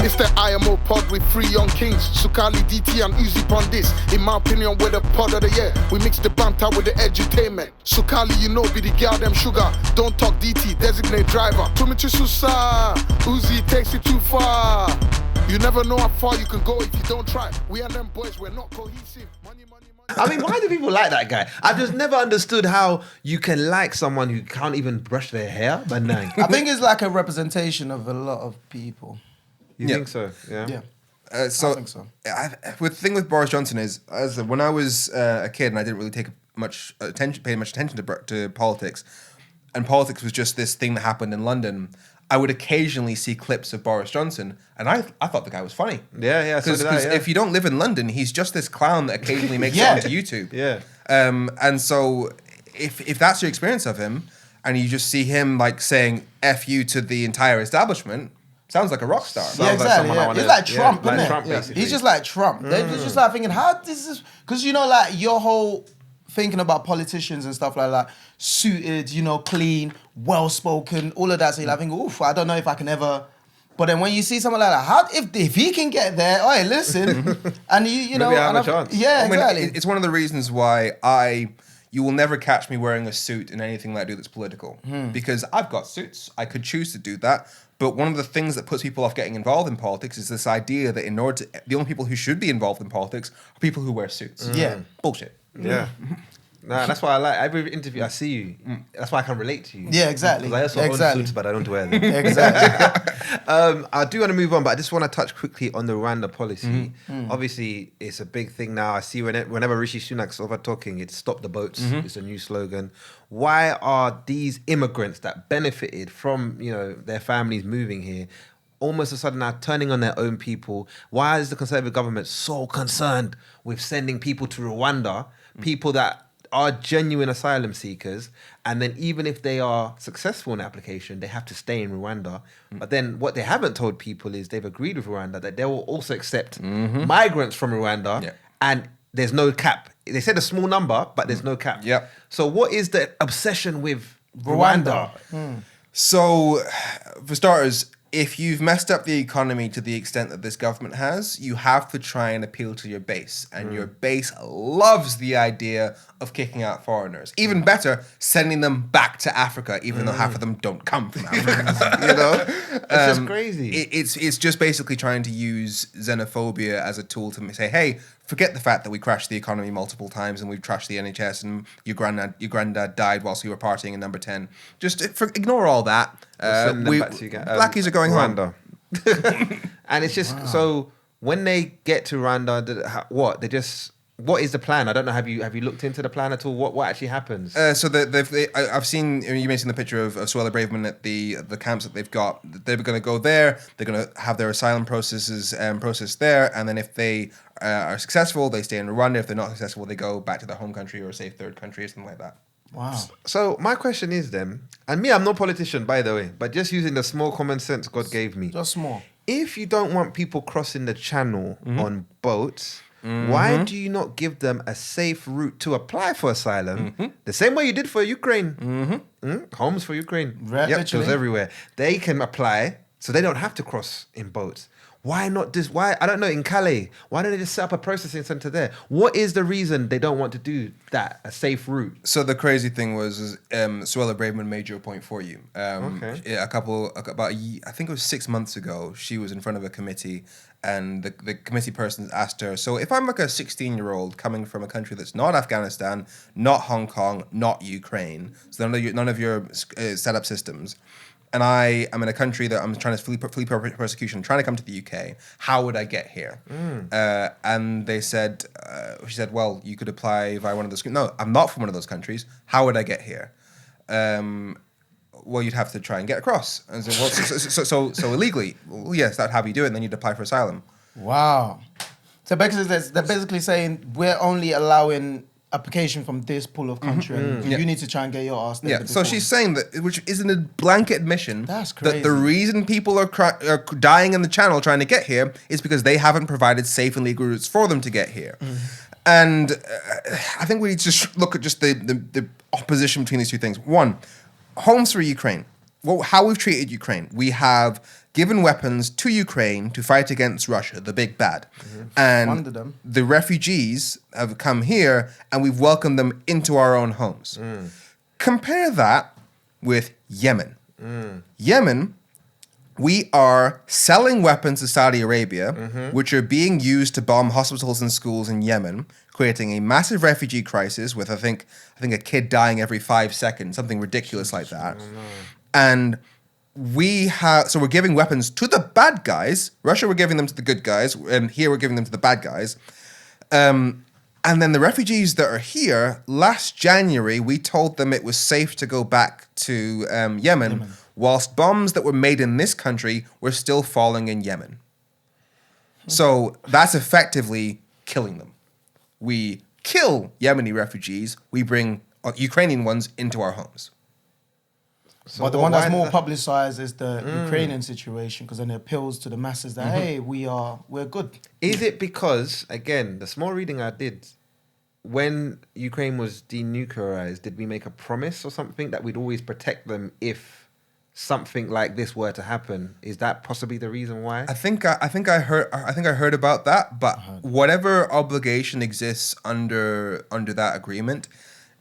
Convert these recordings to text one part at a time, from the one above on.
It's the IMO pod with 3 young kings, Sukali, DT and Uzi on this. In my opinion, we're the pod of the year. We mix the banter with the edutainment. Sukali, you know, be the girl them sugar. Don't talk DT, designate driver. Tumichi Susa, Uzi takes it too far. You never know how far you can go if you don't try. We and them boys, we're not cohesive. Money, money, money. I mean, why do people like that guy? I've just never understood how you can like someone who can't even brush their hair. But no. I think it's like a representation of a lot of people. You think so? Yeah. Yeah. I think so. The thing with Boris Johnson is, when I was a kid and I didn't really pay much attention to politics, and politics was just this thing that happened in London, I would occasionally see clips of Boris Johnson, and I thought the guy was funny. Yeah. Because if you don't live in London, he's just this clown that occasionally makes it onto YouTube. Yeah. And so if that's your experience of him, and you just see him like saying "F you" to the entire establishment. Sounds like a rock star. Yeah, exactly. Yeah. He's like Trump, isn't it? Trump, basically. He's just like Trump. They're just like thinking, how this is... Because, you know, like your whole thinking about politicians and stuff like that, suited, you know, clean, well-spoken, all of that. So you're like thinking, oof, I don't know if I can ever... But then when you see someone like that, how if he can get there, oh, hey, listen. And you know... Maybe I have a chance. Yeah, exactly. I mean, it's one of the reasons why you will never catch me wearing a suit in anything that I do that's political. Because I've got suits. I could choose to do that. But one of the things that puts people off getting involved in politics is this idea that the only people who should be involved in politics are people who wear suits. Yeah. Bullshit. Yeah. Nah, that's why I like every interview I see you. That's why I can relate to you. Yeah, exactly. Because I also own suits, but I don't wear them. Exactly. I do want to move on, but I just want to touch quickly on the Rwanda policy. Obviously, it's a big thing now. I see whenever Rishi Sunak's over talking, it's "Stop the Boats." It's a new slogan. Why are these immigrants that benefited from their families moving here almost a sudden now turning on their own people? Why is the Conservative government so concerned with sending people to Rwanda, people that are genuine asylum seekers, and then even if they are successful in application, they have to stay in Rwanda. But then what they haven't told people is they've agreed with Rwanda that they will also accept migrants from Rwanda, and there's no cap. They said a small number, but there's no cap. Yep. So what is the obsession with Rwanda? So, for starters, if you've messed up the economy to the extent that this government has, you have to try and appeal to your base. And your base loves the idea of kicking out foreigners. Even better, sending them back to Africa, even though half of them don't come from Africa. It's just crazy. It's just basically trying to use xenophobia as a tool to say, hey, forget the fact that we crashed the economy multiple times and we've trashed the NHS and your granddad died whilst you were partying in number 10. Just ignore all that. Blackies are going home. And it's just so when they get to Rwanda, what is the plan? I don't know. Have you looked into the plan at all? What actually happens? I've seen, you mentioned the picture of Suella Braverman at the camps that they've got. They're going to go there. They're going to have their asylum processes processed there, and then if they are successful, they stay in Rwanda. If they're not successful, they go back to their home country or a safe third country or something like that. Wow. So my question is then, and me, I'm no politician, by the way, but just using the small common sense God gave me. Just small. If you don't want people crossing the channel on boats, why do you not give them a safe route to apply for asylum? The same way you did for Ukraine. Homes for Ukraine. Yep, goes everywhere. They can apply, so they don't have to cross in boats. Why not this? Why, I don't know, in Calais, why don't they just set up a processing center there? What is the reason they don't want to do that, a safe route? So the crazy thing was Suella Braverman made your point for you. Okay. I think it was 6 months ago, she was in front of a committee and the committee person asked her, so if I'm like a 16-year-old coming from a country that's not Afghanistan, not Hong Kong, not Ukraine, so none of your setup systems, and I am in a country that I'm trying to flee persecution, trying to come to the UK, how would I get here? And she said, well, you could apply via one of those. No, I'm not from one of those countries. How would I get here? Well, you'd have to try and get across. And so illegally. Well, yes, that's how you do it. And then you'd apply for asylum. Wow. So basically, they're basically saying we're only allowing application from this pool of country, and you need to try and get your ass there. Yeah, so she's saying that, which isn't a blanket admission, that's crazy, that the reason people are dying in the channel trying to get here is because they haven't provided safe and legal routes for them to get here. And I think we need to look at just the opposition between these two things. One, homes for Ukraine. how we've treated Ukraine. We have given weapons to Ukraine to fight against Russia, the big bad. And Funded them. the refugees have come here and we've welcomed them into our own homes. Compare that with Yemen. Yemen, we are selling weapons to Saudi Arabia, which are being used to bomb hospitals and schools in Yemen, creating a massive refugee crisis with I think a kid dying every 5 seconds, something ridiculous like that. And so we're giving weapons to the bad guys. Russia, we're giving them to the good guys, and here we're giving them to the bad guys. And then the refugees that are here, last January, we told them it was safe to go back to Yemen, whilst bombs that were made in this country were still falling in Yemen. So that's effectively killing them. We kill Yemeni refugees, we bring Ukrainian ones into our homes. So but the one that's more publicized is the Ukrainian situation, because then it appeals to the masses that, hey, we're good. Is it because, again, the small reading I did, when Ukraine was denuclearized, did we make a promise or something that we'd always protect them if something like this were to happen? Is that possibly the reason why? I think I heard about that, but whatever obligation exists under that agreement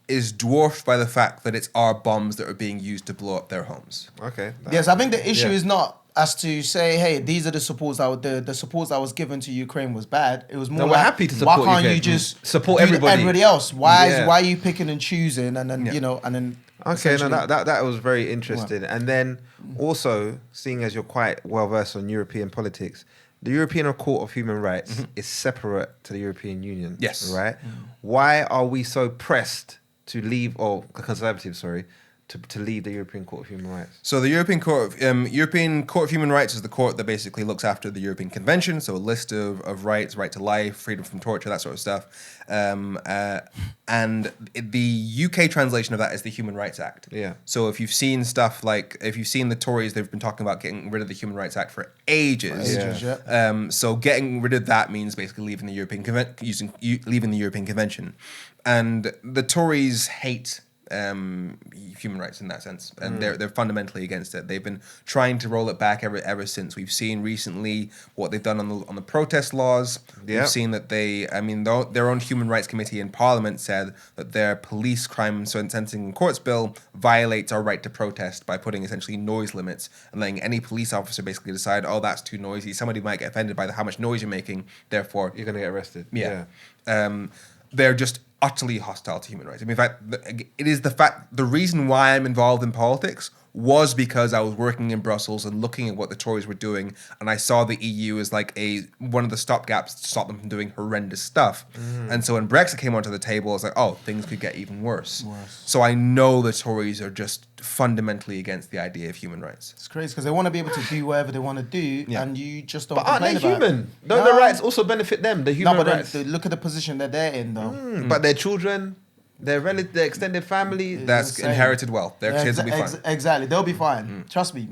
is dwarfed by the fact that it's our bombs that are being used to blow up their homes. Okay. Yes, I think the issue is not as to say, hey, these are the supports the supports that was given to Ukraine was bad. It was more we're happy to support why can't Ukraine. you just Support do everybody else? Why are you picking and choosing and then and then Okay, no, that was very interesting. Right. And then also, seeing as you're quite well versed on European politics, the European Court of Human Rights is separate to the European Union. Yes. Right? Why are we so pressed to leave, or Conservatives, sorry, to leave the European Court of Human Rights? So the European Court of Human Rights is the court that basically looks after the European Convention, so a list of rights, right to life, freedom from torture, that sort of stuff. And the UK translation of that is the Human Rights Act. Yeah. So if you've seen stuff like, if you've seen the Tories, they've been talking about getting rid of the Human Rights Act for ages. So getting rid of that means basically leaving the European Convention. And the Tories hate human rights in that sense, and they're fundamentally against it. They've been trying to roll it back ever since. We've seen recently what they've done on the protest laws. We've seen that their own human rights committee in Parliament said that their police crime sentencing in courts bill violates our right to protest by putting essentially noise limits and letting any police officer basically decide, oh, that's too noisy. Somebody might get offended by how much noise you're making, therefore you're going to get arrested. They're just utterly hostile to human rights. I mean, in fact, the reason why I'm involved in politics was because I was working in Brussels and looking at what the Tories were doing, and I saw the EU as like one of the stopgaps to stop them from doing horrendous stuff. And so when Brexit came onto the table, I was like, oh, things could get even worse. So I know the Tories are just fundamentally against the idea of human rights. It's crazy because they want to be able to do whatever they want to do, and you just don't. But aren't they human? Don't the rights also benefit them? The human rights. Look at the position that they're in, though. But their children, their extended family, that's inherited wealth. Their kids will be fine. Exactly, they'll be fine. Trust me.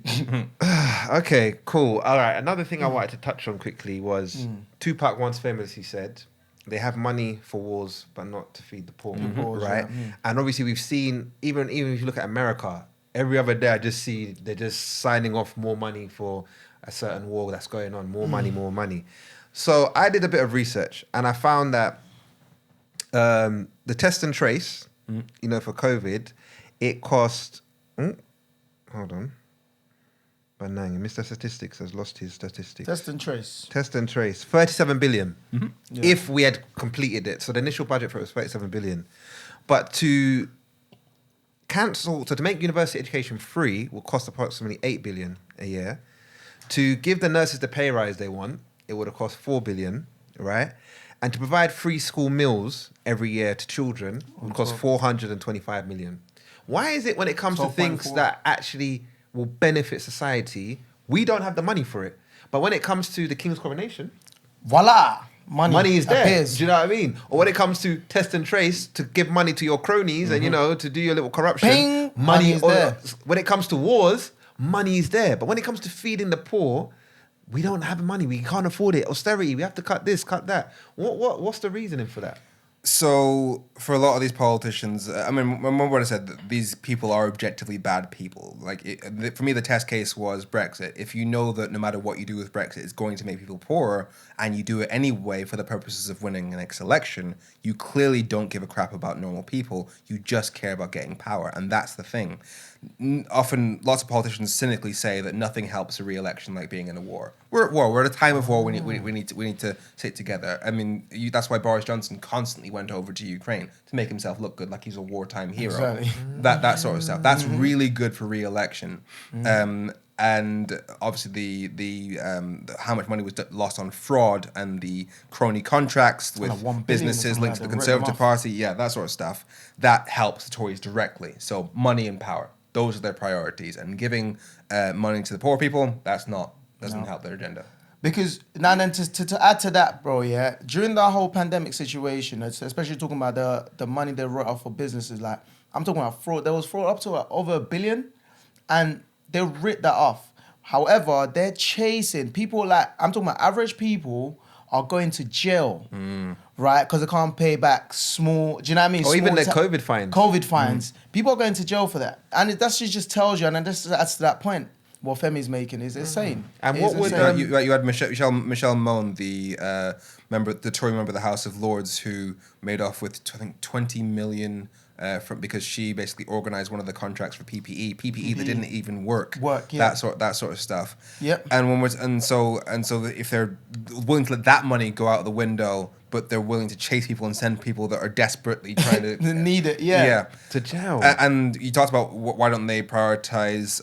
Okay, cool. All right. Another thing I wanted to touch on quickly was Tupac once famously said, "They have money for wars, but not to feed the poor." Right? And obviously, we've seen even if you look at America, every other day I just see they're just signing off more money for a certain war that's going on. More money, more money. So I did a bit of research, and I found that the test and trace, for COVID, it cost. Hold on. Banang, Mr. Statistics has lost his statistics. Test and trace. 37 billion. If we had completed it. So the initial budget for it was 37 billion. But to make university education free will cost approximately 8 billion a year. To give the nurses the pay rise they want, it would have cost 4 billion, right? And to provide free school meals every year to children would cost 425 million. Why is it when it comes to things that actually will benefit society, we don't have the money for it? But when it comes to the King's coronation, voila, money is there. Appears. Do you know what I mean? Or when it comes to test and trace, to give money to your cronies and, to do your little corruption, Ping, money is there. When it comes to wars, money is there. But when it comes to feeding the poor, we don't have money. We can't afford it. Austerity. We have to cut this, cut that. What's the reasoning for that? So for a lot of these politicians, I mean, remember what I said, that these people are objectively bad people. Like, for me, the test case was Brexit. If you know that no matter what you do with Brexit, it's going to make people poorer, and you do it anyway for the purposes of winning the next election, you clearly don't give a crap about normal people. You just care about getting power, and that's the thing. Often, lots of politicians cynically say that nothing helps a re-election like being in a war. We're at war. We're at a time of war. We need to sit together. I mean, that's why Boris Johnson constantly went over to Ukraine to make himself look good, like he's a wartime hero. Exactly. That sort of stuff. That's really good for re-election. And obviously the how much money was lost on fraud and the crony contracts with businesses linked to the Conservative Party, that sort of stuff, that helps the Tories directly. So money and power, those are their priorities. And giving money to the poor people, doesn't help their agenda. Because now then to add to that, bro, during the whole pandemic situation, especially talking about the money they wrote off for businesses, like I'm talking about fraud. There was fraud up to over $1 billion, and they writ that off. However, they're chasing people like I'm talking about average people are going to jail, right? Because they can't pay back small. Do you know what I mean? Or even Small their COVID fines. COVID fines. People are going to jail for that, and that just tells you, and then this adds to that point. What Femi's making is insane. And It what is would insane. You had Michelle Mone, the Tory member of the House of Lords, who made off with I think 20 million because she basically organised one of the contracts for PPE that didn't even work. That sort of stuff. Yep. And so if they're willing to let that money go out the window, but they're willing to chase people and send people that are desperately trying to They need it, to jail. And you talked about why don't they prioritize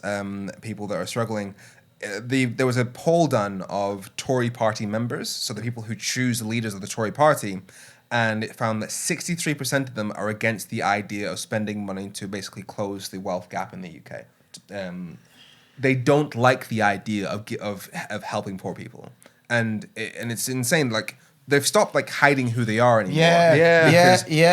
people that are struggling. There was a poll done of Tory party members, so the people who choose the leaders of the Tory party, and it found that 63% of them are against the idea of spending money to basically close the wealth gap in the UK. They don't like the idea of helping poor people, and it's insane. Like, they've stopped like hiding who they are anymore.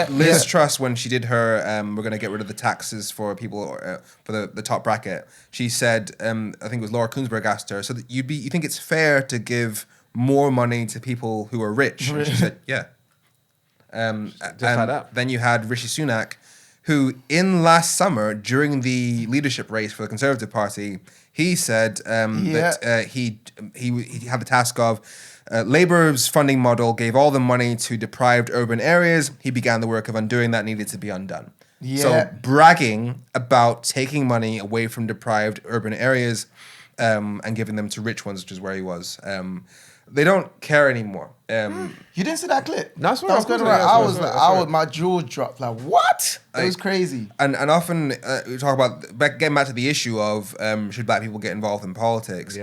Liz Truss, when she did her, we're going to get rid of the taxes for people for the top bracket. She said, I think it was Laura Kuenssberg asked her, so that you think it's fair to give more money to people who are rich? And she said, yeah. Just like that. Then you had Rishi Sunak, who in last summer during the leadership race for the Conservative Party, he said that he had the task of. Labour's funding model gave all the money to deprived urban areas. He began the work of undoing that needed to be undone. So bragging about taking money away from deprived urban areas and giving them to rich ones, which is where he was. They don't care anymore. You didn't see that clip? That's what I was going to write. I was My jaw dropped. Like, what? It was crazy. And often we talk about getting back to the issue of should black people get involved in politics.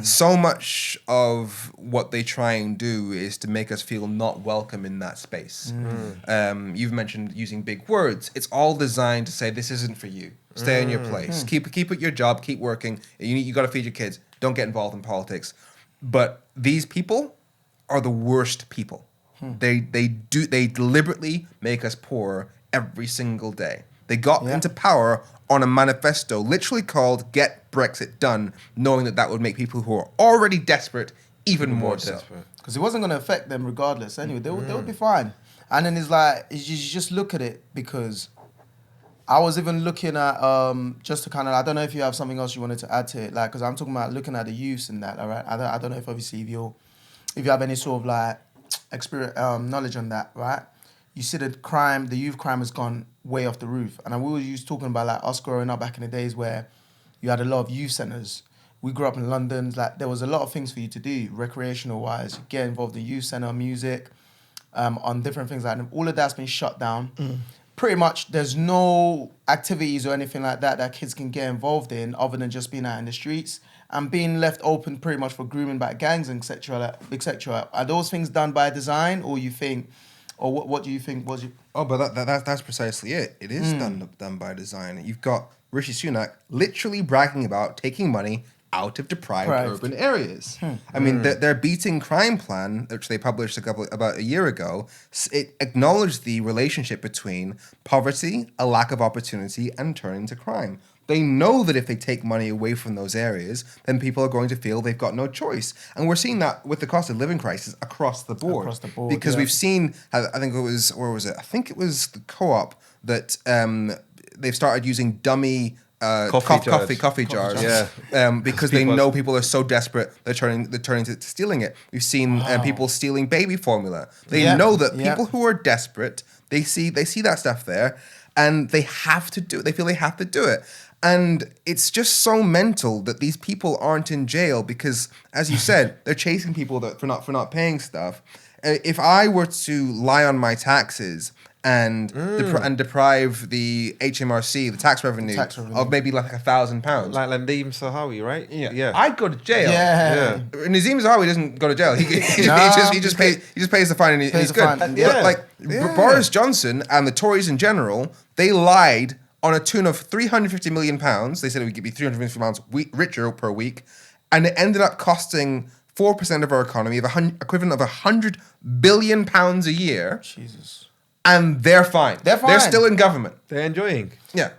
So much of what they try and do is to make us feel not welcome in that space. You've mentioned using big words. It's all designed to say this isn't for you. Stay in your place. Keep at your job. Keep working. You got to feed your kids. Don't get involved in politics. But these people are the worst people. They deliberately make us poor every single day. They got into power on a manifesto literally called "Get Brexit Done," knowing that would make people who are already desperate even more desperate. Because it wasn't going to affect them regardless. Anyway, they would be fine. And then it's like, you just look at it, because I was even looking at, just to kind of, I don't know if you have something else you wanted to add to it, like, because I'm talking about looking at the youths and that, all right? I don't know if obviously if you have any sort of like experience, knowledge on that, right? You see the youth crime has gone way off the roof. And we were used talking about like us growing up back in the days where you had a lot of youth centres. We grew up in London, like there was a lot of things for you to do, recreational wise, get involved in youth centre, music, on different things like that. All of that's been shut down. Pretty much there's no activities or anything like that kids can get involved in other than just being out in the streets and being left open pretty much for grooming by gangs and etc. Are those things done by design, or you think, or what do you think was it? Oh, but that's precisely it. It is done by design. You've got Rishi Sunak literally bragging about taking money out of deprived urban areas. I mean, their beating crime plan, which they published about a year ago, it acknowledged the relationship between poverty, a lack of opportunity, and turning to crime. They know that if they take money away from those areas, then people are going to feel they've got no choice. And we're seeing that with the cost of living crisis across the board. Across the board, because yeah. we've seen, I think it was, where was it? I think it was the Co-op that they've started using dummy coffee jars. Yeah. Because they know people are so desperate, they're turning to stealing it. We've seen people stealing baby formula. They know that people who are desperate, they see that stuff there, and they have to do it. They feel they have to do it. And it's just so mental that these people aren't in jail because, as you said, they're chasing people for not paying stuff. If I were to lie on my taxes and deprive the HMRC, the tax revenue, of maybe like £1,000, Like Nadeem Sahawi, right? Yeah, I'd go to jail. Yeah. Nadeem Zahawi doesn't go to jail. He just pays the fine and he's good. But Boris Johnson and the Tories in general, they lied on a tune of £350 million. They said it would be £350 richer per week, and it ended up costing 4% of our economy, equivalent of £100 billion a year. Jesus. And they're fine. They're still in government. They're enjoying. Yeah.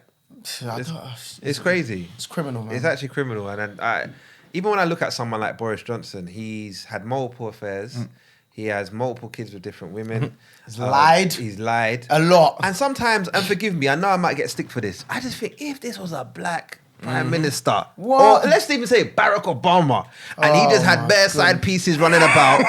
It's crazy. It's criminal, man. It's actually criminal. And even when I look at someone like Boris Johnson, he's had multiple affairs. He has multiple kids with different women. He's lied. He's lied. A lot. And sometimes, and forgive me, I know I might get stick for this. I just think if this was a black prime minister, What? or let's even say Barack Obama, and he just had bare side pieces running about,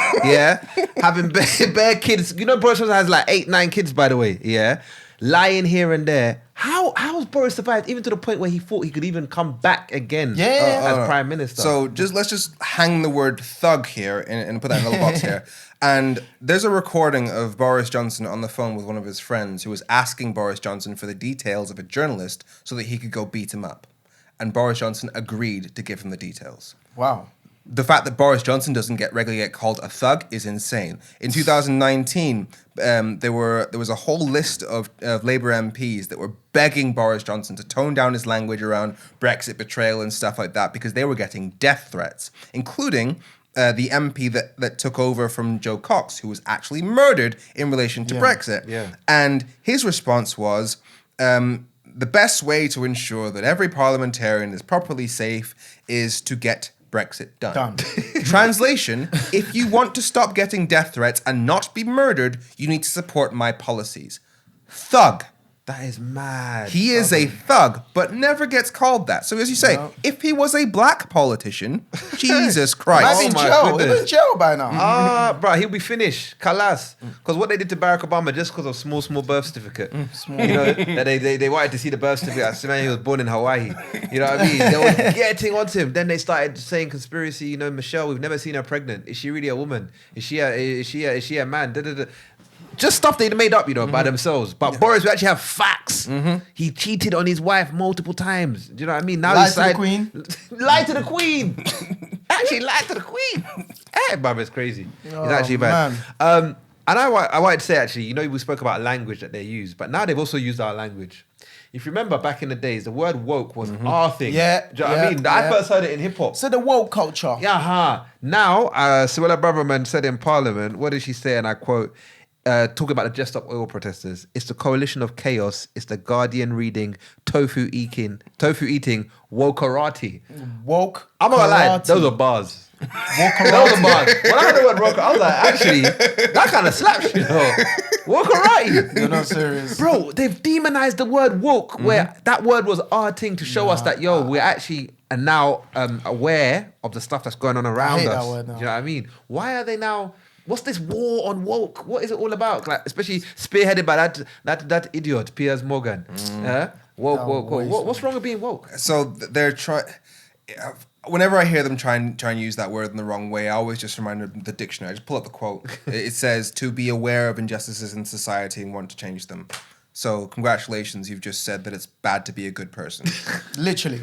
having bare kids. You know, Boris Johnson has like 8-9 kids, by the way, lying here and there. How has Boris survived even to the point where he thought he could even come back again as prime minister? So let's just hang the word thug here and put that in a little box here. And there's a recording of Boris Johnson on the phone with one of his friends who was asking Boris Johnson for the details of a journalist so that he could go beat him up. And Boris Johnson agreed to give him the details. Wow. The fact that Boris Johnson doesn't regularly get called a thug is insane. In 2019, there was a whole list of Labour MPs that were begging Boris Johnson to tone down his language around Brexit betrayal and stuff like that because they were getting death threats, including the MP that took over from Joe Cox, who was actually murdered in relation to Brexit. Yeah. And his response was, the best way to ensure that every parliamentarian is properly safe is to get Brexit done. Translation, if you want to stop getting death threats and not be murdered, you need to support my policies. Thug. that is mad. He is a thug, but never gets called that. So as you say, if he was a black politician, Jesus Christ. Might be in jail. He's in jail by now. Bro, he'll be finished. Kalas. Because what they did to Barack Obama just because of small birth certificate. You know, that they wanted to see the birth certificate. I said, man, he was born in Hawaii. You know what I mean? They were getting onto him. Then they started saying conspiracy. You know, Michelle, we've never seen her pregnant. Is she really a woman? Is she a man? Just stuff they made up, you know, by themselves. But Boris, we actually have facts. He cheated on his wife multiple times. Do you know what I mean? Now Lied to the Queen. Lied to the Queen. Actually lied to the Queen. Hey, Bob, it's crazy. It's actually bad. And I wanted to say, actually, you know, we spoke about language that they use, but now they've also used our language. If you remember back in the days, the word woke was our thing. Yeah. Do you know what I mean? I first heard it in hip hop. So the woke culture. Yeah, Now, Suella Braverman said in Parliament, what did she say? And I quote, talking about the Just Stop Oil protesters, it's the coalition of chaos, it's the Guardian reading, tofu eating, wokarati. Woke. I'm not gonna lie, those are bars. Those are bars. When I heard the word woke, I was like, actually, that kind of slaps, you know. Wokarati. You're not serious. Bro, they've demonized the word woke, where that word was our thing to show us that, we're actually now aware of the stuff that's going on around us. That word now. Do you know what I mean? Why are they now... What's this war on woke? What is it all about? Like, especially spearheaded by that idiot, Piers Morgan. Woke. What's wrong with being woke? So they're trying... Whenever I hear them try and use that word in the wrong way, I always just remind them of the dictionary. I just pull up the quote. It says, to be aware of injustices in society and want to change them. So congratulations, you've just said that it's bad to be a good person. Literally.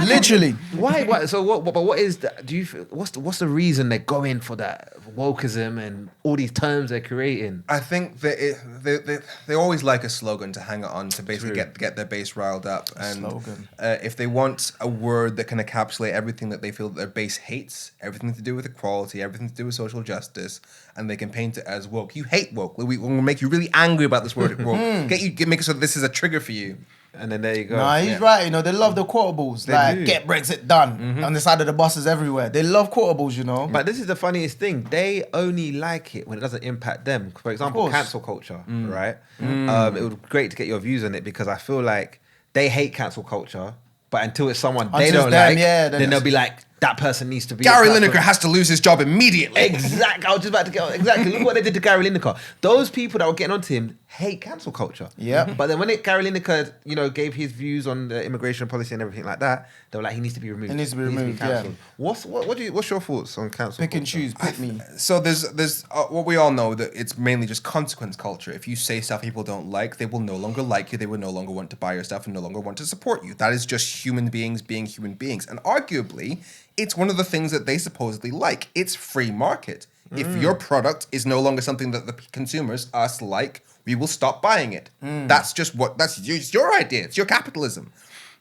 Literally. Why? So what? But what is that? What's the reason they're going for that wokeism and all these terms they're creating? I think that they always like a slogan to hang it on to basically get their base riled up. And slogan. If they want a word that can encapsulate everything that they feel that their base hates, everything to do with equality, everything to do with social justice, and they can paint it as woke. You hate woke. We'll make you really angry about this word woke. Make it so this is a trigger for you. And then there you go. Nah, he's right. You know, they love the quotables. Like, do. get Brexit done on the side of the buses everywhere. They love quotables, you know. But this is the funniest thing. They only like it when it doesn't impact them. For example, cancel culture, right? It would be great to get your views on it because I feel like they hate cancel culture, but until it's someone they don't like, then they'll be like, that person needs to be... Gary Lineker has to lose his job immediately. Exactly. I was just about to get... Exactly. Look what they did to Gary Lineker. Those people that were getting onto him hate cancel culture. Yeah. But then when Gary Lineker, you know, gave his views on the immigration policy and everything like that, they were like, he needs to be removed. He needs to be removed, cancelled. What's your thoughts on cancel Pick culture? and choose. Pick me. So there's what we all know, that it's mainly just consequence culture. If you say stuff people don't like, they will no longer like you. They will no longer want to buy your stuff and no longer want to support you. That is just human beings being human beings. And arguably, it's one of the things that they supposedly like. It's free market. If your product is no longer something that the consumers, us, like, we will stop buying it. That's just it's your idea. It's your capitalism.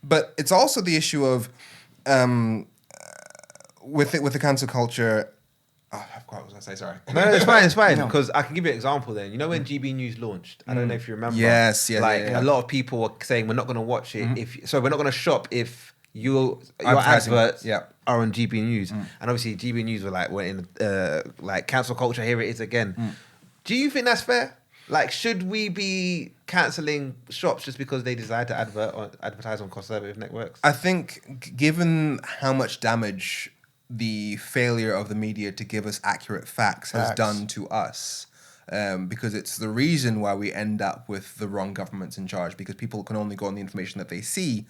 But it's also the issue of with the cancel culture. Oh, I forgot what I was going to say. Sorry. No, it's fine. Because I can give you an example then. You know when GB News launched? I don't know if you remember. Yes. A lot of people were saying we're not going to watch it we're not going to shop if your adverts are on GB News. And obviously GB News were in like cancel culture, here it is again. Do you think that's fair? Like, should we be cancelling shops just because they decide to advertise on conservative networks? I think given how much damage the failure of the media to give us accurate facts has done to us, because it's the reason why we end up with the wrong governments in charge, because people can only go on the information that they see.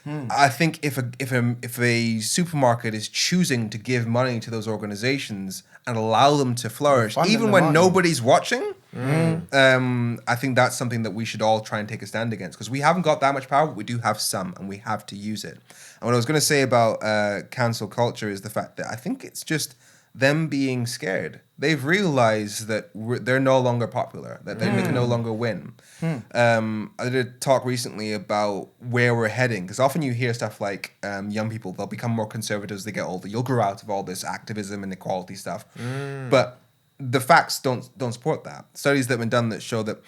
I think if a supermarket is choosing to give money to those organizations and allow them to flourish, even when nobody's watching, I think that's something that we should all try and take a stand against, because we haven't got that much power, but we do have some, and we have to use it. And what I was going to say about cancel culture is the fact that I think it's just them being scared. They've realized that they're no longer popular, that they can no longer win. I did a talk recently about where we're heading, because often you hear stuff like young people, they'll become more conservative as they get older. You'll grow out of all this activism and equality stuff. But the facts don't support that. Studies that have been done that show that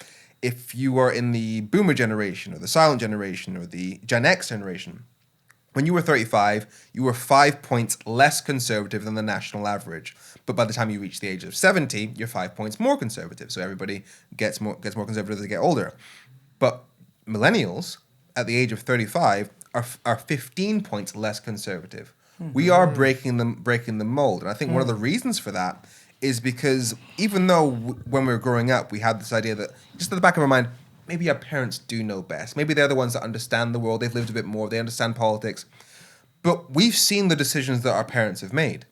if you are in the boomer generation or the silent generation or the Gen X generation, when you were 35, you were 5 points less conservative than the national average. But by the time you reach the age of 70, you're 5 points more conservative. So everybody gets more conservative as they get older. But millennials at the age of 35 are 15 points less conservative. We are breaking the mold. And I think one of the reasons for that is because even though when we were growing up, we had this idea that just at the back of our mind, maybe our parents do know best. Maybe they're the ones that understand the world. They've lived a bit more. They understand politics. But we've seen the decisions that our parents have made.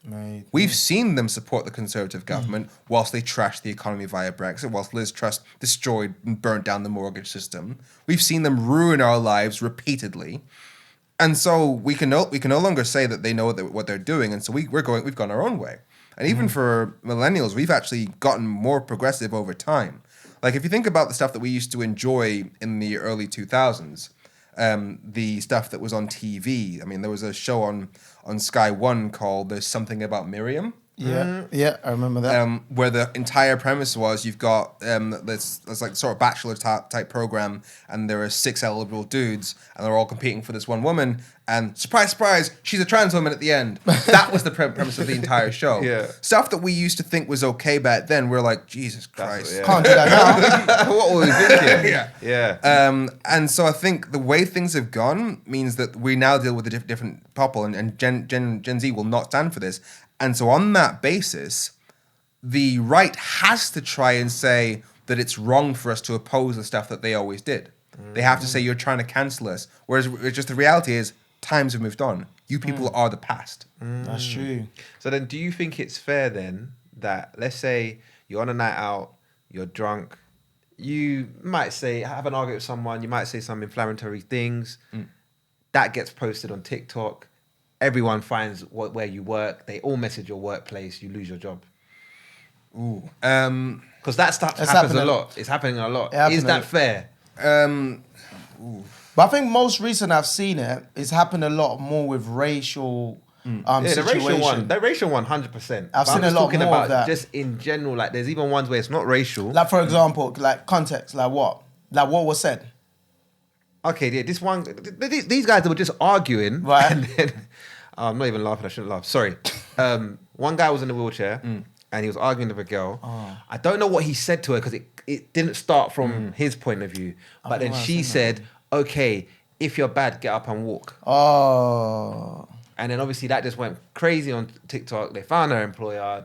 We've seen them support the Conservative government whilst they trashed the economy via Brexit, whilst Liz Truss destroyed and burnt down the mortgage system. We've seen them ruin our lives repeatedly. And so we can no longer say that they know what they're doing. And so we've gone our own way. And even for millennials, we've actually gotten more progressive over time. Like, if you think about the stuff that we used to enjoy in the early 2000s, the stuff that was on TV. I mean, there was a show on Sky One called "There's Something About Miriam." Yeah, I remember that. Where the entire premise was you've got this like sort of bachelor type program, and there are 6 eligible dudes, and they're all competing for this one woman. And surprise, surprise, she's a trans woman at the end. That was the premise of the entire show. Stuff that we used to think was okay back then, we're like, Jesus Christ, can't do that now. What were we thinking? And so I think the way things have gone means that we now deal with a different people, and Gen Z will not stand for this. And so on that basis, the right has to try and say that it's wrong for us to oppose the stuff that they always did. They have to say you're trying to cancel us. Whereas just the reality is times have moved on. You people are the past. That's true. So then do you think it's fair then that, let's say you're on a night out, you're drunk, you might have an argument with someone, you might say some inflammatory things, that gets posted on TikTok, everyone finds where you work, they all message your workplace, you lose your job. Because that stuff happens a lot. It's happening a lot. Is that fair? But I think most recent I've seen it's happened a lot more with racial situation. The racial one, 100%. I've seen a lot more about of that. Just in general, like there's even ones where it's not racial. Like, for example, like context, like what? Like what was said? Okay, yeah, this one, these guys, they were just arguing. Right. And then, I'm not even laughing, I shouldn't laugh. Sorry. One guy was in a wheelchair and he was arguing with a girl. Oh. I don't know what he said to her because it didn't start from his point of view. But then she said, okay, if you're bad, get up and walk. Oh. And then obviously that just went crazy on TikTok. They found her employer,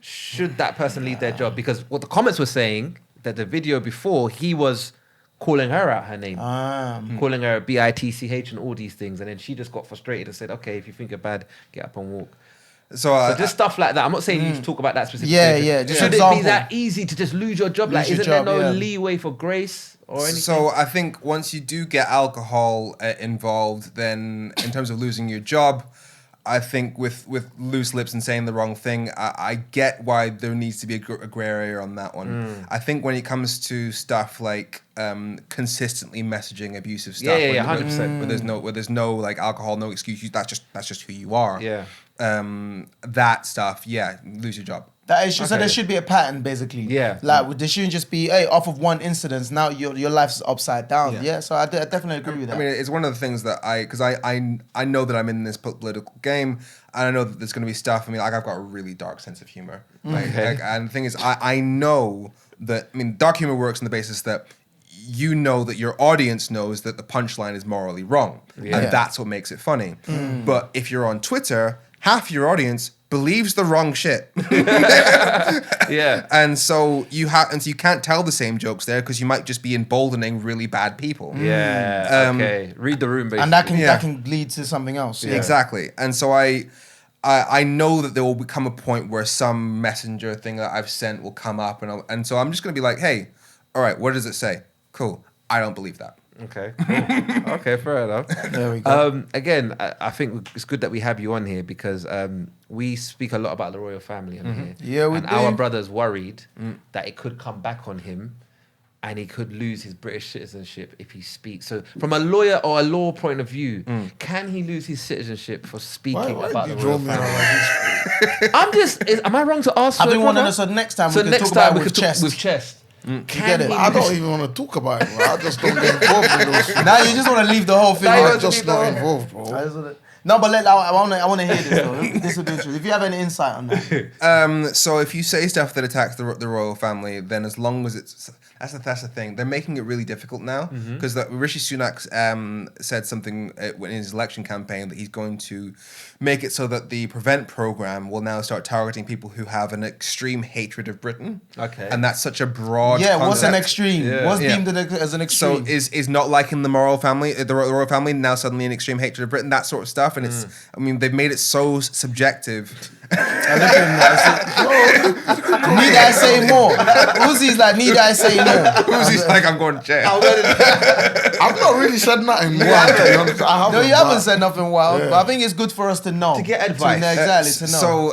Should that person leave their job? Because what the comments were saying, that the video before, he was calling her out her name, calling her bitch and all these things. And then she just got frustrated and said, okay, if you think you're bad, get up and walk. So just stuff like that. I'm not saying you should talk about that specific situation. Yeah. Just Should example. it be that easy to just lose your job? Lose Like, your isn't job, there no yeah. leeway for grace or anything? So I think once you do get alcohol involved, then in terms of losing your job, I think with loose lips and saying the wrong thing, I get why there needs to be a grey area on that one. I think when it comes to stuff like consistently messaging abusive stuff, yeah, 100%. Where there's no like alcohol, no excuse, that's just who you are. Yeah. That stuff, lose your job. That is just, so Okay. there should be a pattern, basically. Yeah. Like, there shouldn't just be, hey, off of one incident, now your life's upside down. Yeah, so I definitely agree with that. I mean, it's one of the things that because I know that I'm in this political game, and I know that there's going to be stuff. I mean, like, I've got a really dark sense of humor. And the thing is, I know that, I mean, dark humor works on the basis that you know that your audience knows that the punchline is morally wrong. Yeah. And that's what makes it funny. But if you're on Twitter, half your audience believes the wrong shit. Yeah. And so you can't tell the same jokes there because you might just be emboldening really bad people. Yeah. Okay. Read the room, basically. and that can lead to something else. Yeah. Exactly. And so I know that there will become a point where some messenger thing that I've sent will come up, and so I'm just going to be like, hey, all right, what does it say? Cool. I don't believe that. Okay. Cool. Okay, fair enough. There we go. Again, I think it's good that we have you on here because we speak a lot about the royal family on here. Yeah, we and do. our brother's worried that it could come back on him and he could lose his British citizenship if he speaks. So from a lawyer or a law point of view, can he lose his citizenship for speaking Why about did the you draw royal me out family? like this? Am I wrong to ask I for it, think one of brother? the, so next time So we can next talk about time it we with could talk chest. with chest. Get Can it? he I don't lose- even want to talk about it, bro. I just don't get involved in those things. Now you just want to leave the whole thing. Now you out. I'm want to just leave not the- involved, bro. No, but I want to hear this though. This would be true. If you have any insight on that. So if you say stuff that attacks the royal family, then as long as it's that's the thing. They're making it really difficult now because Rishi Sunak said something in his election campaign that he's going to make it so that the Prevent program will now start targeting people who have an extreme hatred of Britain. Okay. And that's such a broad Yeah, what's an concept. extreme? Yeah. What's Yeah. deemed as an So extreme? is not liking the royal family now suddenly an extreme hatred of Britain, that sort of stuff, and it's, I mean, they've made it so subjective. Need I say more? Uzi's like, need I say more? Uzi's like, I'm going to jail. I've not really said nothing wild, to be honest. I haven't. No, you but- haven't said nothing wild, Yeah. but I think it's good for us to know. To get advice. Exactly, to know. So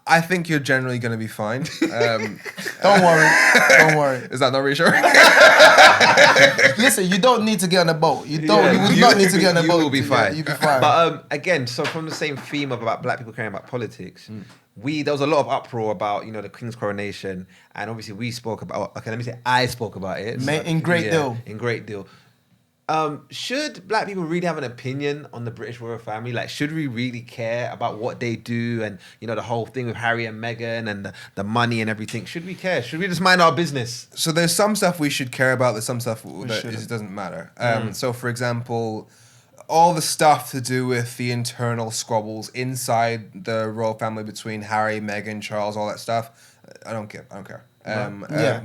I think you're generally going to be fine. Don't worry. Don't worry. Is that not reassuring? Listen, you don't need to get on a boat. You would not need to get on a You boat. will be fine. You'll be fine. But again, so from the same theme of about black people caring about politics, there was a lot of uproar about the King's coronation, and obviously we spoke about. Okay, let me say I spoke about it In great deal. In great deal. Should black people really have an opinion on the British royal family? Like, should we really care about what they do and the whole thing with Harry and Meghan and the money and everything? Should we care? Should we just mind our business? So there's some stuff we should care about. There's some stuff that doesn't matter. So for example, all the stuff to do with the internal squabbles inside the royal family between Harry, Meghan, Charles, all that stuff, I don't care.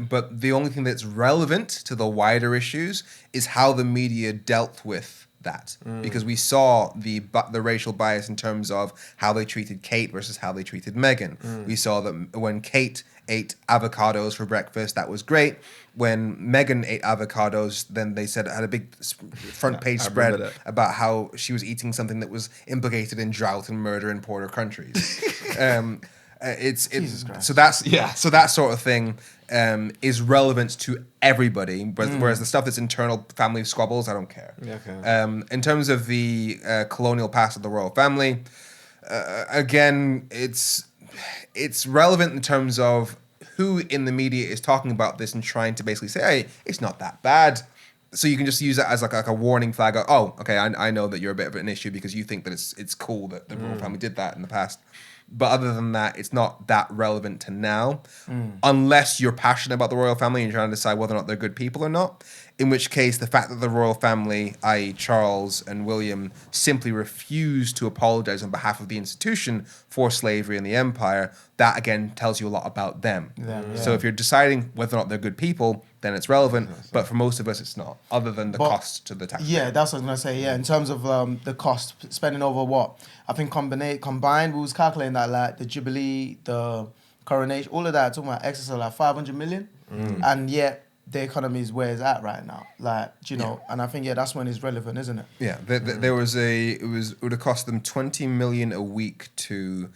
But the only thing that's relevant to the wider issues is how the media dealt with that, because we saw the racial bias in terms of how they treated Kate versus how they treated Meghan. We saw that when Kate ate avocados for breakfast, that was great. When Meghan ate avocados, then they said it had a big front page spread about how she was eating something that was implicated in drought and murder in poorer countries. It's so that sort of thing is relevant to everybody, whereas the stuff that's internal family squabbles, I don't care. In terms of the colonial past of the royal family, again, it's relevant in terms of who in the media is talking about this and trying to basically say, hey, it's not that bad. so you can just use that as like a warning flag. Oh, okay, I know that you're a bit of an issue because you think that it's cool that the royal family did that in the past. But other than that, it's not that relevant to now, unless you're passionate about the royal family and you're trying to decide whether or not they're good people or not. In which case, the fact that the royal family, i.e. Charles and William, simply refused to apologize on behalf of the institution for slavery and the empire, that again tells you a lot about them. So if you're deciding whether or not they're good people, then it's relevant. But for most of us, it's not, other than the cost to the taxpayer. Yeah, that's what I was going to say. Yeah, in terms of the cost, spending over what? I think combined, we was calculating that like the Jubilee, the coronation, all of that, talking about excess of like 500 million. And yet, the economy is where it's at right now, like, do you know, and I think that's when it's relevant, isn't it? Yeah, there was it would have cost them 20 million a week to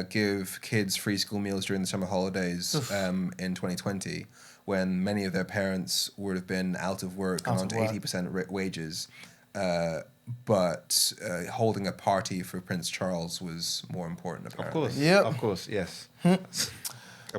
give kids free school meals during the summer holidays in 2020, when many of their parents would have been out of work and on to 80% wages. But holding a party for Prince Charles was more important, apparently. Of course, yes.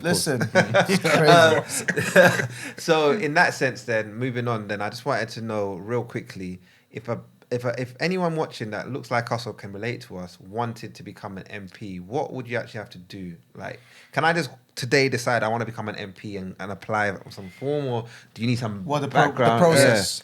Listen, it's crazy. So in that sense, then moving on, then I just wanted to know real quickly if anyone watching that looks like us or can relate to us wanted to become an MP, what would you actually have to do? Like, can I just today decide I want to become an MP and apply some form, or do you need some background? The process.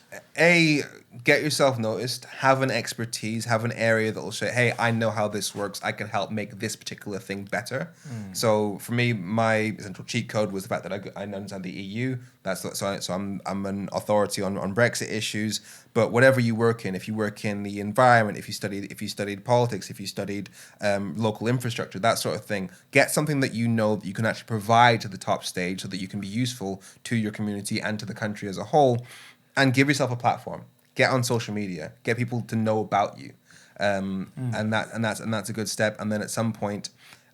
Get yourself noticed, have an expertise, have an area that will say, hey, I know how this works, I can help make this particular thing better. So for me, my essential cheat code was the fact that I understand the EU. So I'm an authority on Brexit issues. But whatever you work in, if you work in the environment, if you studied politics, if you studied local infrastructure, that sort of thing, get something that you know that you can actually provide to the top stage so that you can be useful to your community and to the country as a whole, and give yourself a platform. Get on social media, get people to know about you, and that's a good step. And then at some point,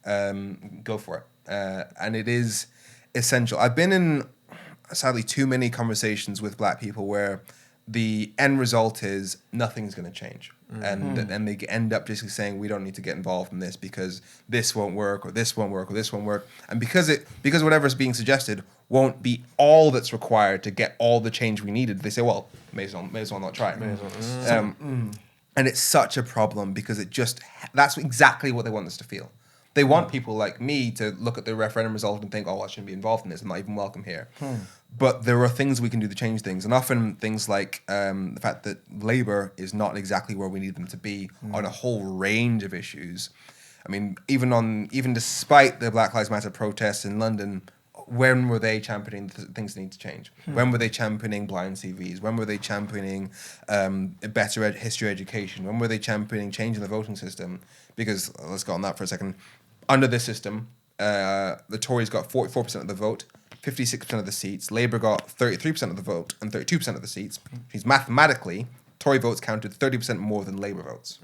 go for it. And it is essential. I've been in, sadly, too many conversations with Black people where the end result is nothing's going to change, and they end up just saying we don't need to get involved in this because this won't work, or this won't work, or this won't work, and because whatever's being suggested won't be all that's required to get all the change we needed, they say, well, may as well not try it. And it's such a problem because that's exactly what they want us to feel. They want people like me to look at the referendum result and think, oh, I shouldn't be involved in this. I'm not even welcome here. But there are things we can do to change things. And often things like the fact that Labour is not exactly where we need them to be on a whole range of issues. I mean, even despite the Black Lives Matter protests in London, when were they championing things that need to change? When were they championing blind CVs? When were they championing better history education? When were they championing changing the voting system? Because, let's go on that for a second. Under this system, the Tories got 44% of the vote, 56% of the seats. Labour got 33% of the vote and 32% of the seats. Which means mathematically, Tory votes counted 30% more than Labour votes.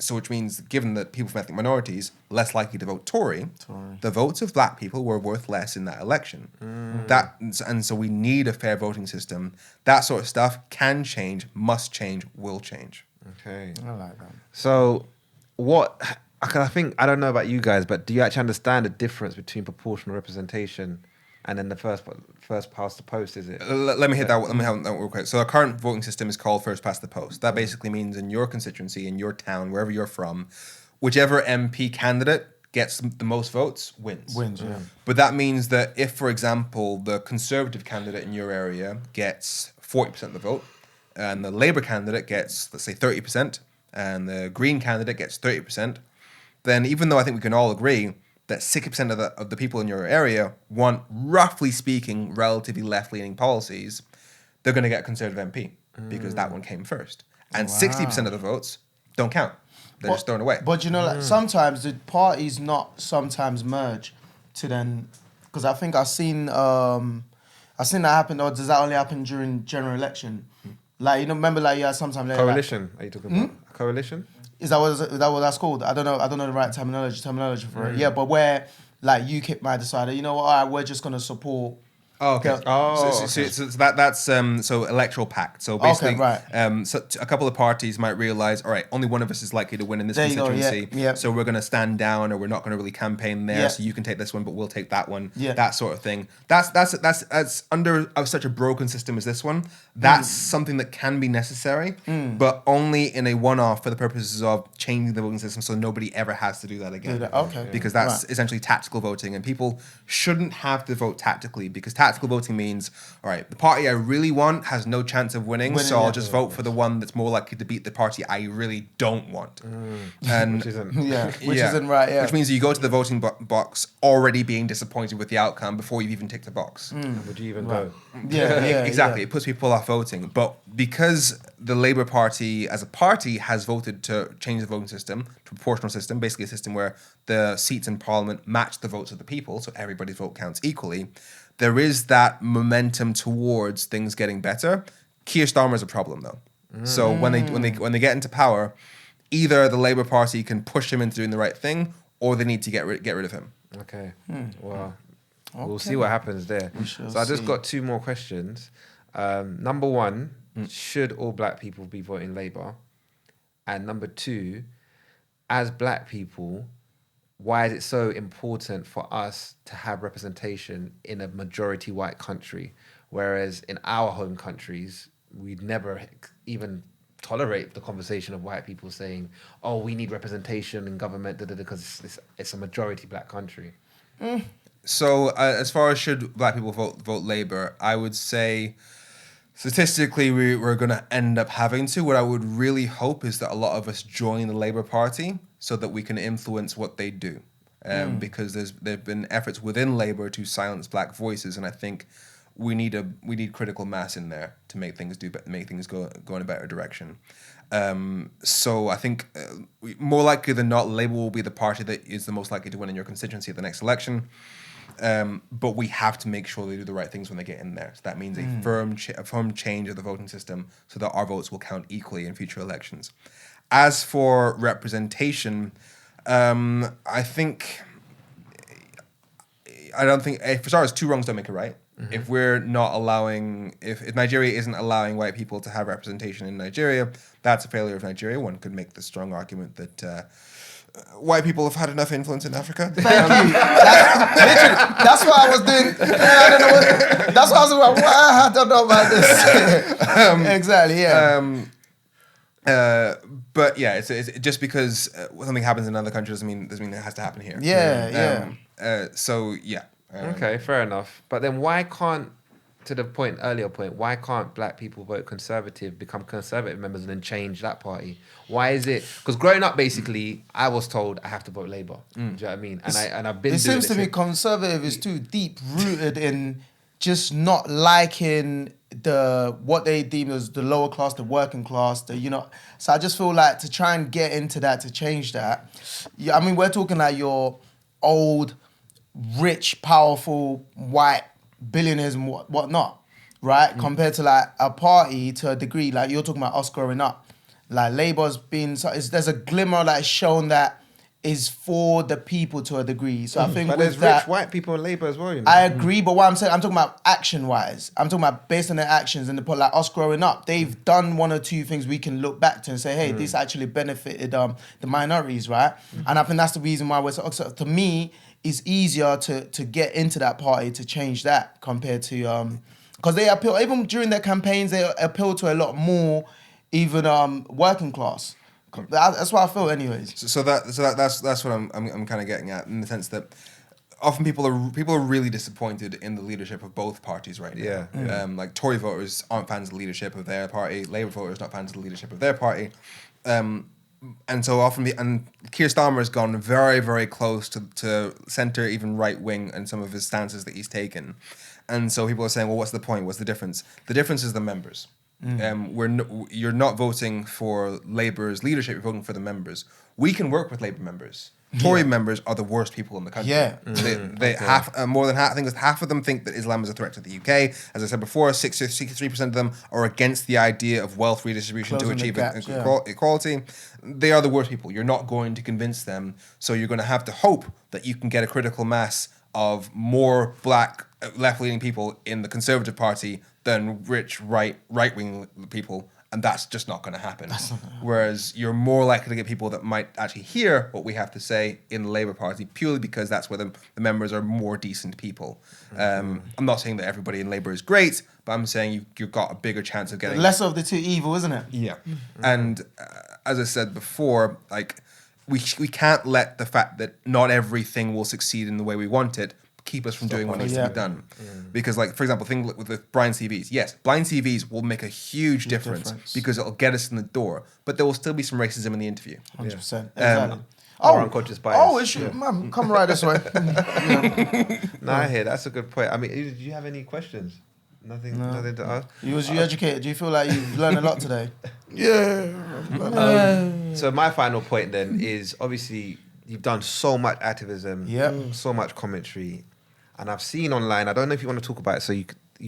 So which means, given that people from ethnic minorities less likely to vote Tory, the votes of Black people were worth less in that election. And so we need a fair voting system. That sort of stuff can change, must change, will change. Okay. I like that. So I think, I don't know about you guys, but do you actually understand the difference between proportional representation and then the first past the post, is it? Let me hit that real quick. So our current voting system is called first past the post. That basically means in your constituency, in your town, wherever you're from, whichever MP candidate gets the most votes wins. Yeah. But that means that if, for example, the Conservative candidate in your area gets 40% of the vote, and the Labour candidate gets, let's say, 30%, and the Green candidate gets 30%, then even though I think we can all agree that 60% of the people in your area want, roughly speaking, relatively left-leaning policies, they're going to get a Conservative MP because that one came first. And 60% of the votes don't count. They're just thrown away. But you know, like sometimes the parties not sometimes merge to then, because I think I've seen that happen, or does that only happen during general election? Like, you know, remember, like, yeah, sometimes Coalition, are you talking about? Coalition? Is that what that's called? I don't know the right terminology for it. Yeah, but where like UKIP might decide, you know what, all right, we're just gonna support Oh, okay. So that's so electoral pact. So basically, so a couple of parties might realize, all right, only one of us is likely to win in this constituency. So we're going to stand down, or we're not going to really campaign there. So you can take this one, but we'll take that one. That sort of thing. That's under such a broken system as this one. That's something that can be necessary, but only in a one-off for the purposes of changing the voting system, so nobody ever has to do that again. Because that's essentially tactical voting, and people shouldn't have to vote tactically, because tactical voting means, all right, the party I really want has no chance of winning, so I'll just vote for the one that's more likely to beat the party I really don't want. And which isn't right. Which means you go to the voting box already being disappointed with the outcome before you've even ticked the box. Would you even go? Exactly. It puts people off voting. But because the Labour Party as a party has voted to change the voting system to a proportional system, basically a system where the seats in Parliament match the votes of the people, so everybody's vote counts equally, there is that momentum towards things getting better. Keir Starmer is a problem, though. So when they get into power, either the Labour Party can push him into doing the right thing, or they need to get rid of him. Okay. Well, we'll see what happens there. So I just got two more questions. Number one, should all black people be voting Labour? And number two, as black people, why is it so important for us to have representation in a majority white country, whereas in our home countries, we'd never even tolerate the conversation of white people saying, oh, we need representation in government, because it's a majority black country. So as far as should black people vote Labour, I would say statistically we're going to end up having to. What I would really hope is that a lot of us join the Labour Party so that we can influence what they do. Because there've been efforts within Labour to silence black voices, and I think we need critical mass in there to make things go in a better direction. So I think more likely than not, Labour will be the party that is the most likely to win in your constituency at the next election. But we have to make sure they do the right things when they get in there. So that means a firm change of the voting system so that our votes will count equally in future elections. As for representation, I don't think, for starters, two wrongs don't make a right. If we're not allowing, if Nigeria isn't allowing white people to have representation in Nigeria, that's a failure of Nigeria. One could make the strong argument that white people have had enough influence in Africa. Thank you. That's what I was doing. I don't know that's what I was doing. I don't know about this. Exactly, yeah. But yeah, it's just because something happens in another country doesn't mean it has to happen here. So yeah. Okay, fair enough. But then why can't, to the earlier point, why can't black people vote Conservative, become Conservative members, and then change that party? Why is it? Because growing up, basically, I was told I have to vote Labour. Do you know what I mean? And I've been. It seems to me Conservative is too deep rooted in just not liking what they deem as the lower class, the working class, So I just feel like to try and get into that, to change that. Yeah, I mean, we're talking like your old, rich, powerful, white billionaires and whatnot, right? Compared to like a party to a degree, like you're talking about us growing up. Like Labour's been, there's a glimmer like shown that is for the people to a degree. So I think but there's rich white people in Labour as well, you know? I agree, but what I'm saying, I'm talking about action-wise. I'm talking about based on their actions and like us growing up. They've done one or two things we can look back to and say, hey, this actually benefited the minorities, right? And I think that's the reason why so to me, it's easier to get into that party to change that compared to because they appeal, even during their campaigns, they appeal to a lot more even working class. That's what I feel, anyways. So that's what I'm kind of getting at, in the sense that often people are really disappointed in the leadership of both parties right now. Like Tory voters aren't fans of the leadership of their party. Labour voters not fans of the leadership of their party. And so often, and Keir Starmer has gone very, very close to centre, even right wing, in some of his stances that he's taken. And so people are saying, well, what's the point? What's the difference? The difference is the members. You're not voting for Labour's leadership, you're voting for the members. We can work with Labour members. Tory members are the worst people in the country. More than half. I think half of them think that Islam is a threat to the UK. As I said before, 63% of them are against the idea of wealth redistribution to achieve equality. They are the worst people. You're not going to convince them. So you're going to have to hope that you can get a critical mass of more black left-leaning people in the Conservative Party than rich right-wing people, and that's just not going to happen. Whereas you're more likely to get people that might actually hear what we have to say in the Labour Party, purely because that's where the members are more decent people. I'm not saying that everybody in Labour is great, but I'm saying you've got a bigger chance of getting... The lesser of the two evil, isn't it? Yeah. And as I said before, like, we can't let the fact that not everything will succeed in the way we want it keep us from doing what needs to be done. Because, like, for example, thing with the blind CVs. Yes, blind CVs will make a huge difference because it'll get us in the door, but there will still be some racism in the interview. 100%. Exactly. Or unconscious bias. Oh, it should, man, come right this way. No, I hear that's a good point. I mean, do you have any questions? Nothing to ask. You educated. Do you feel like you've learned a lot today? So my final point then is, obviously you've done so much activism, so much commentary, and I've seen online. I don't know if you want to talk about it, so you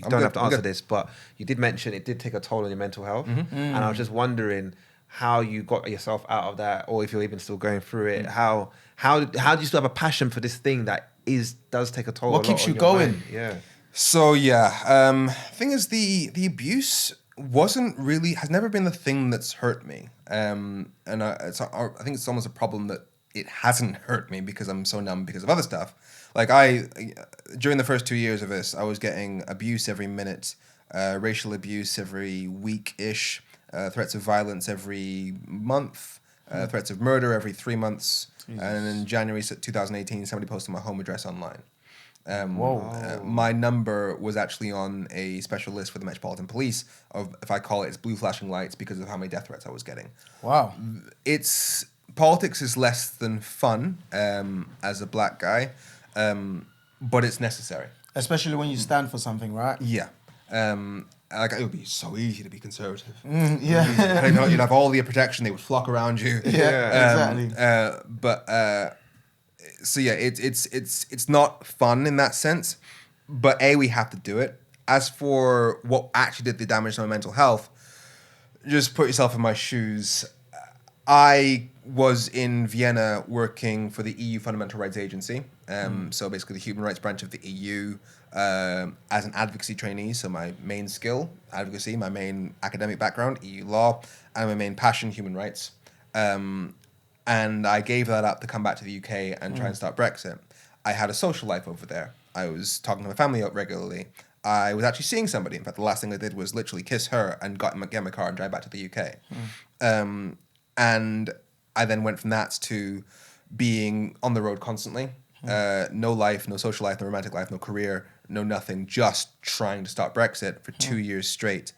don't have to answer this, but you did mention it did take a toll on your mental health, and I was just wondering how you got yourself out of that, or if you're even still going through it. How do you still have a passion for this thing that does take a toll? What keeps you going? Mind? Yeah. So thing is, the abuse has never been the thing that's hurt me, and I think it's almost a problem that it hasn't hurt me because I'm so numb because of other stuff. Like during the first 2 years of this, I was getting abuse every minute, racial abuse every week-ish, threats of violence every month, threats of murder every 3 months, and in January 2018, somebody posted my home address online. My number was actually on a special list for the Metropolitan Police of, if I call it, it's blue flashing lights because of how many death threats I was getting. Wow. Politics is less than fun as a black guy, but it's necessary. Especially when you stand for something, right? Yeah. Like, it would be so easy to be conservative. Yeah. You'd have all the protection; they would flock around you. Yeah, exactly. So yeah, it's not fun in that sense, but we have to do it. As for what actually did the damage to my mental health, just put yourself in my shoes. I was in Vienna working for the EU Fundamental Rights Agency, so basically the human rights branch of the EU, as an advocacy trainee. So my main skill, advocacy, my main academic background, EU law, and my main passion, human rights. And I gave that up to come back to the UK and try and start Brexit. I had a social life over there. I was talking to my family regularly. I was actually seeing somebody. In fact, the last thing I did was literally kiss her and get in my car and drive back to the UK. And I then went from that to being on the road constantly. No life, no social life, no romantic life, no career, no nothing. Just trying to start Brexit for 2 years straight.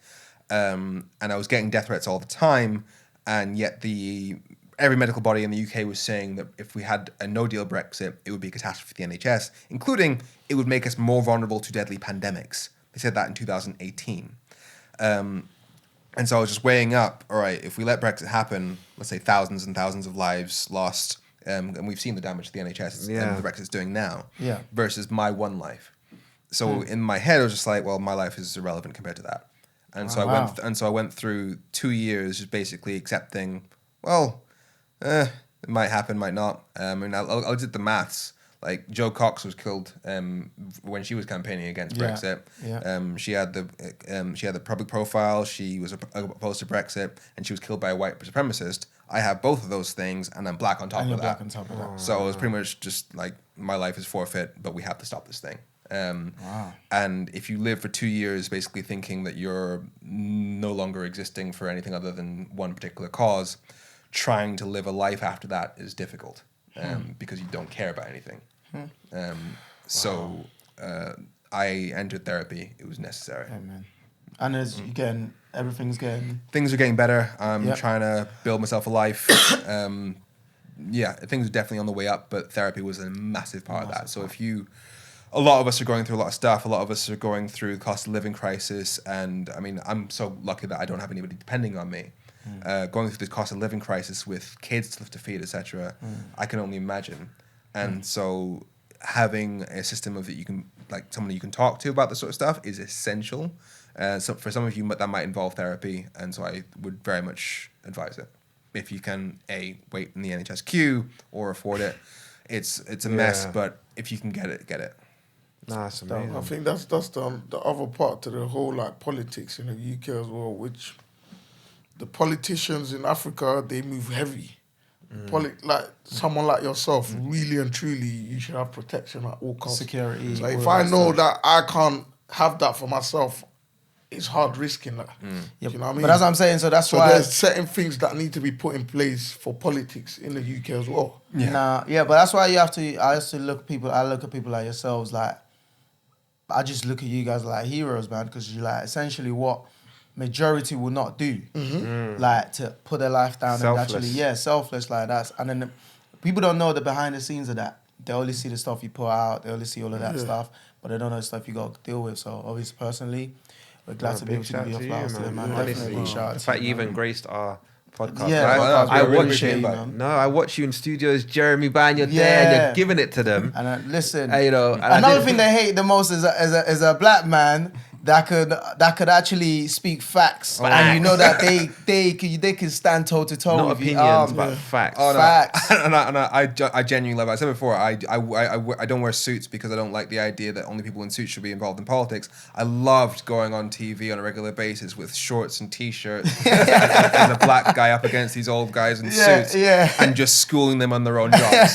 And I was getting death threats all the time. And yet every medical body in the UK was saying that if we had a no-deal Brexit, it would be a catastrophe for the NHS, including it would make us more vulnerable to deadly pandemics. They said that in 2018. And so I was just weighing up, all right, if we let Brexit happen, let's say thousands and thousands of lives lost, and we've seen the damage to the NHS and the Brexit's doing now, versus my one life. So in my head, I was just like, well, my life is irrelevant compared to that. And so I went through 2 years just basically accepting, well, it might happen, might not. I did the maths. Like, Jo Cox was killed when she was campaigning against Brexit. She had the public profile. She was opposed to Brexit, and she was killed by a white supremacist. I have both of those things, and I'm black on top of that. So it was pretty much just like, my life is forfeit, but we have to stop this thing. And if you live for 2 years basically thinking that you're no longer existing for anything other than one particular cause, trying to live a life after that is difficult because you don't care about anything. So I entered therapy. It was necessary. Amen. And as everything's getting... Things are getting better. I'm trying to build myself a life. Things are definitely on the way up, but therapy was a massive part of that. So a lot of us are going through a lot of stuff. A lot of us are going through cost of living crisis. And I mean, I'm so lucky that I don't have anybody depending on me. Going through this cost of living crisis with kids to feed, etc. I can only imagine. And so having a system of that you can, like, someone you can talk to about this sort of stuff is essential. So for some of you, that might involve therapy. And so I would very much advise it. If you can, wait in the NHS queue or afford it. it's a mess. But if you can get it, get it. Nah, it's amazing. I think that's the other part to the whole like politics in the UK as well, which the politicians in Africa, they move heavy. Like someone like yourself, really and truly, you should have protection at all costs. Security. Like if I know that I can't have that for myself, it's hard risking that. Yeah, you know what I mean? But that's what I'm saying. So that's why there's certain things that need to be put in place for politics in the UK as well. But that's why you have to. I look at people like yourselves. Like I just look at you guys like heroes, man, because you like essentially what majority will not do, like to put their life down Selfless. and actually, selfless like that. And then people don't know the behind the scenes of that. They only see the stuff you put out. They only see all of that stuff, but they don't know the stuff you got to deal with. So obviously, personally, we're glad to be able to give you a flowers today, man. Definitely, shout out The to fact you you, even man. graced our podcast. Yeah, I really watch appreciate you, you, man. No, I watch you in studios, Jeremy Ban, you're there and you're giving it to them. And listen, You know, and another thing they hate the most is a black man that could actually speak facts, and you know that they can stand toe to toe not with opinions, you. but facts. Oh, no. Facts. and I genuinely love it. I said before, I don't wear suits because I don't like the idea that only people in suits should be involved in politics. I loved going on TV on a regular basis with shorts and t-shirts and a black guy up against these old guys in suits and just schooling them on their own jobs.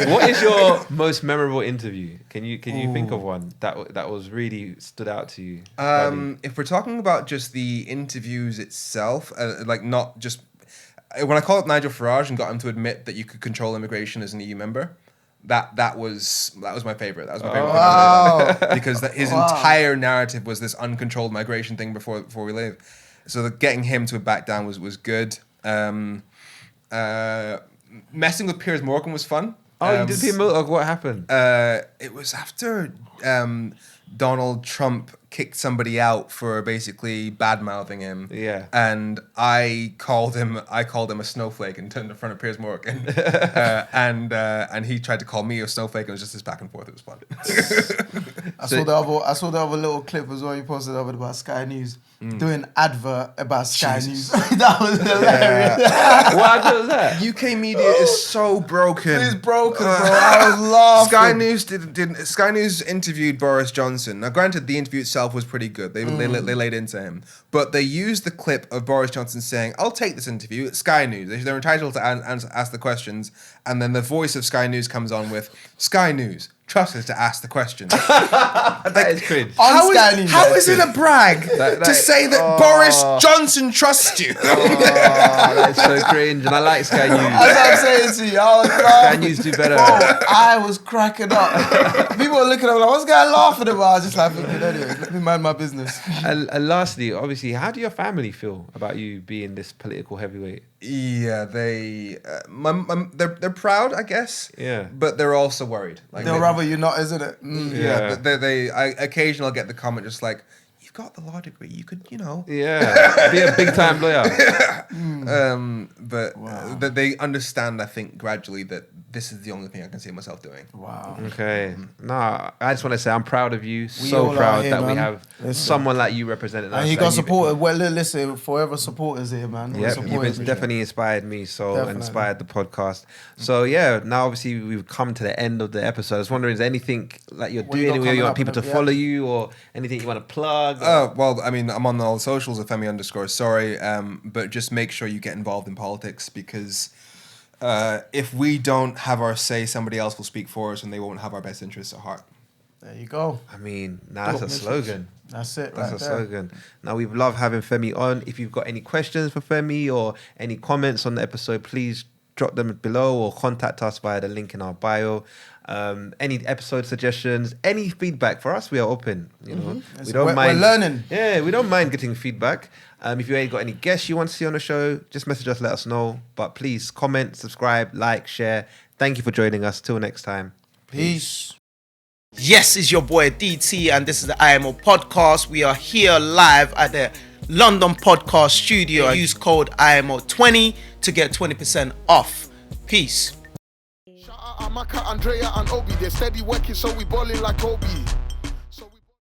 What is your most memorable interview? Can you think of one that was really stood out to you? If we're talking about just the interviews itself, like not just when I called up Nigel Farage and got him to admit that you could control immigration as an EU member, that was my favorite. That was my favorite. Wow. Because his entire narrative was this uncontrolled migration thing before we leave. So getting him to back down was good. Messing with Piers Morgan was fun. You did Piers Morgan. What happened? It was after Donald Trump kicked somebody out for basically bad-mouthing him. Yeah. And I called him a snowflake in front of Piers Morgan. And he tried to call me a snowflake, and it was just this back and forth. It was fun. I saw the other little clip as well you posted of it about Sky News. Doing advert about Sky News. That was hilarious. What advert was that? UK media is so broken. It's broken, bro. I was laughing. Sky News Sky News interviewed Boris Johnson. Now, granted, the interview itself was pretty good. They laid into him, but they used the clip of Boris Johnson saying, "I'll take this interview." It's Sky News. They're entitled to ask the questions, and then the voice of Sky News comes on with Sky News. Trust us to ask the questions. That is cringe. How is it a brag to say that Boris Johnson trusts you? That is so cringe, and I like Sky News. That's what I'm saying to you. I was Sky laughing. News do better. Bro, I was cracking up. People were looking at me like, what's guy laughing about? I was just like, anyway, let me mind my business. And lastly, obviously, how do your family feel about you being this political heavyweight? Yeah, they're proud, I guess. Yeah. But they're also worried. Like They'll rather you not, isn't it? Yeah, I occasionally I'll get the comment just like, "You've got the law degree, you could, you know." Yeah, be a big time lawyer. But they understand, I think, gradually that this is the only thing I can see myself doing. Wow. Okay. No, I just want to say I'm proud of you. all So are proud here, that we man. have someone like you representing us. And he got supported. Well, listen, forever supporters here, man. Yep, Supporters. you've definitely inspired me, so Definitely. inspired the podcast. So yeah, now obviously we've come to the end of the episode. I was wondering, is there anything like you're What you doing, got anywhere you coming want up people to in the- follow you, or anything you want to plug? Well, I mean, I'm on all the socials of Femi_sorry, but just make sure you get involved in politics, because if we don't have our say, somebody else will speak for us, and they won't have our best interests at heart. There you go. I mean, that's a slogan. That's it. That's right a there. slogan. Now, we've loved having Femi on. If you've got any questions for Femi or any comments on the episode, please drop them below or contact us via the link in our bio. Any episode suggestions, any feedback for us, we are open. You know, we don't mind. We're learning. Yeah, we don't mind getting feedback. If you ain't got any guests you want to see on the show, just message us, let us know. But please comment, subscribe, like, share. Thank you for joining us. Till next time. Peace. Yes, it's your boy DT, and this is the IMO podcast. We are here live at the London Podcast Studio. Use code IMO20 to get 20% off. Peace. Shout out Amaka, Andrea, and Obi. They're steady working, so we ballin' like Kobe.